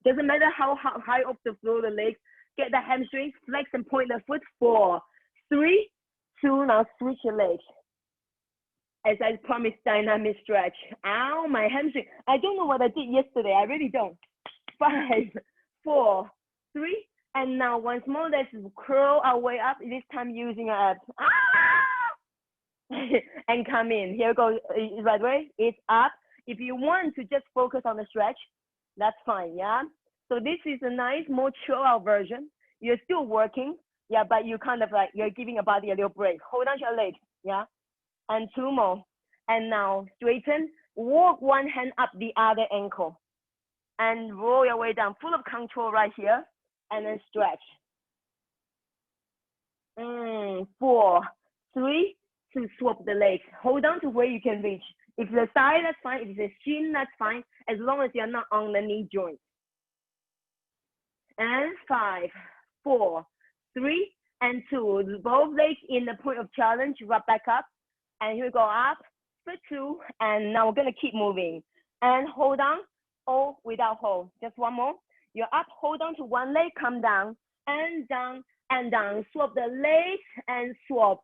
Doesn't matter how high off the floor the legs. Get the hamstrings, flex and point the foot. 4, 3, 2. Now switch your legs. As I promised, dynamic stretch. Ow, my hamstring. I don't know what I did yesterday. I really don't. 5, 4, 3. And now once more, let's curl our way up. This time using our abs. And come in. Here goes. Right way. It's up. If you want to just focus on the stretch, that's fine. Yeah. So this is a nice, more chill out version. You're still working. Yeah, but you kind of like, you're giving your body a little break. Hold on to your legs. Yeah. And 2 more. And now straighten. Walk one hand up the other ankle. And roll your way down. Full of control right here. And then stretch. 4, 3, 2, swap the legs. Hold on to where you can reach. If it's the side, that's fine. If it's the shin, that's fine. As long as you're not on the knee joint. And 5, 4, 3, and 2. Both legs in the point of challenge. Rub back up. And here we go up for 2. And now we're going to keep moving. And hold on. Or without hold. Just one more. You're up, hold on to one leg, come down, and down, and down. Swap the legs, and swap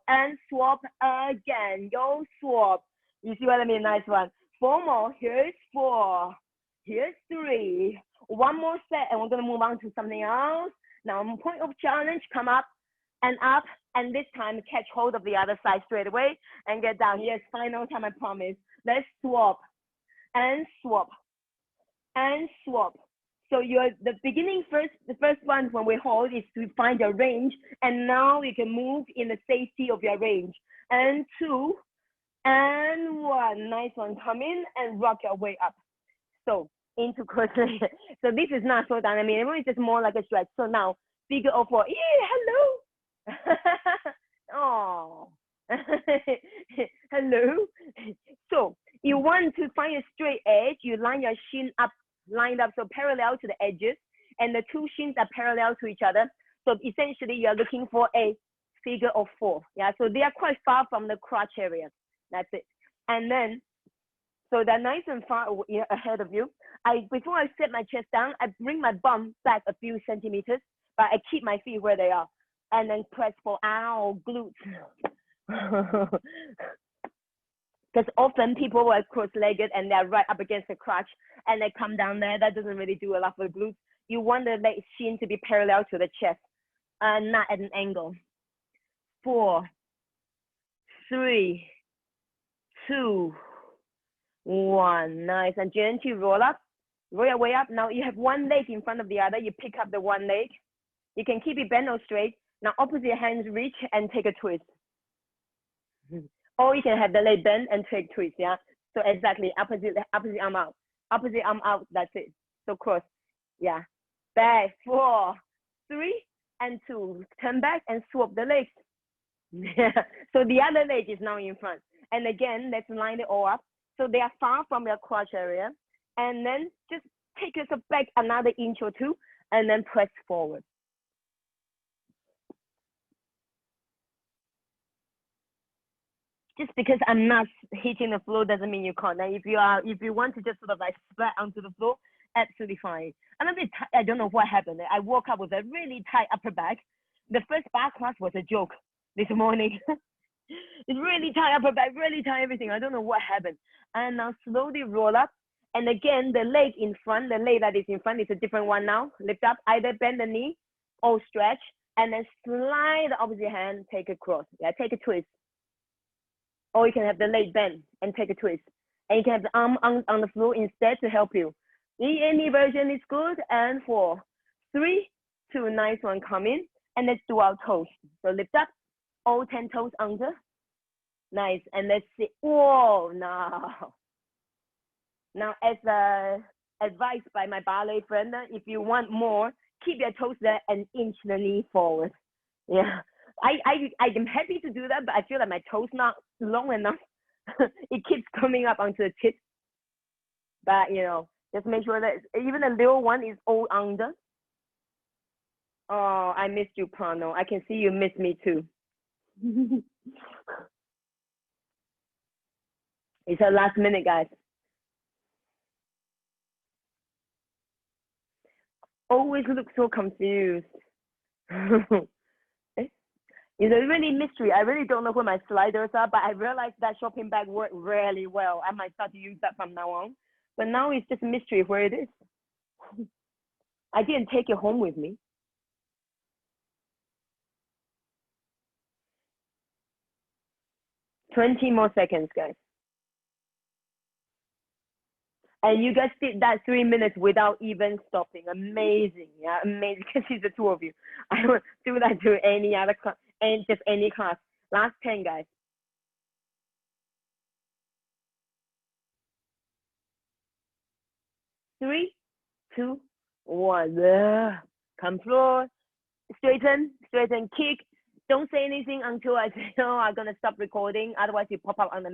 again. Yo, swap. You see what I mean? Nice one. 4 more. Here's 4. Here's 3. One more set, and we're going to move on to something else. Now, point of challenge, come up, and this time catch hold of the other side straight away, and get down. Yes, final time, I promise. Let's swap, and swap, and swap. So the beginning the first one when we hold is to find your range, and now you can move in the safety of your range. And 2, and 1. Nice one. Come in and rock your way up. So into cross leg. So this is not so dynamic. It's just more like a stretch. So now figure of 4. Yeah, hello. Oh. Hello. So you want to find a straight edge. You line your shin up. Lined up, so parallel to the edges, and the 2 shins are parallel to each other. So essentially, you're looking for a figure of 4. Yeah, so they are quite far from the crotch area. That's it. And then, so they're nice and far ahead of you. Before I set my chest down, I bring my bum back a few centimeters, but I keep my feet where they are, and then press for glutes. Because often people are cross-legged and they're right up against the crotch and they come down there. That doesn't really do a lot for the glutes. You want the leg shin to be parallel to the chest, not at an angle. 4, 3, 2, 1. Nice. And gently roll up. Roll your way up. Now you have one leg in front of the other. You pick up the one leg. You can keep it bent or straight. Now opposite hands reach and take a twist. Or you can have the leg bend and take twist, yeah? So exactly, opposite arm out. Opposite arm out, that's it. So cross, yeah. Back, 4, 3, and 2. Turn back and swap the legs. So the other leg is now in front. And again, let's line it all up. So they are far from your crotch area. And then just take yourself back another inch or 2, and then press forward. Just because I'm not hitting the floor doesn't mean you can't. And if you want to just sort of like spread onto the floor, absolutely fine. I'm a bit, I don't know what happened. I woke up with a really tight upper back. The first back class was a joke this morning. It's really tight upper back, really tight everything. I don't know what happened. And now slowly roll up. And again, the leg in front, the leg that is in front is a different one now. Lift up, either bend the knee or stretch, and then slide the opposite hand, take a cross. Yeah, take a twist. Or you can have the leg bend and take a twist. And you can have the arm on the floor instead to help you. Any version is good. And 4, 3, 2, nice one, come in. And let's do our toes. So lift up, all 10 toes under. Nice, and let's see. Whoa, now as advised by my ballet friend, if you want more, keep your toes there and inch the knee forward. Yeah, I am happy to do that, but I feel like my toes not long enough. It keeps coming up onto the tip. But you know, just make sure that even the little one is all under. Oh, I missed you, Prano. I can see you miss me too. It's our last minute, guys. Always look so confused. It's a really mystery. I really don't know where my sliders are, but I realized that shopping bag worked really well. I might start to use that from now on. But now it's just a mystery where it is. I didn't take it home with me. $20 more seconds, guys. And you guys did that 3 minutes without even stopping. Amazing, yeah, amazing. Because it's the two of you. I would do that to any other class, and just any class. Last 10, guys. 3, 2, 1. Come floor. Straighten, kick. Don't say anything until I say, oh, I'm gonna stop recording. Otherwise, you pop up on the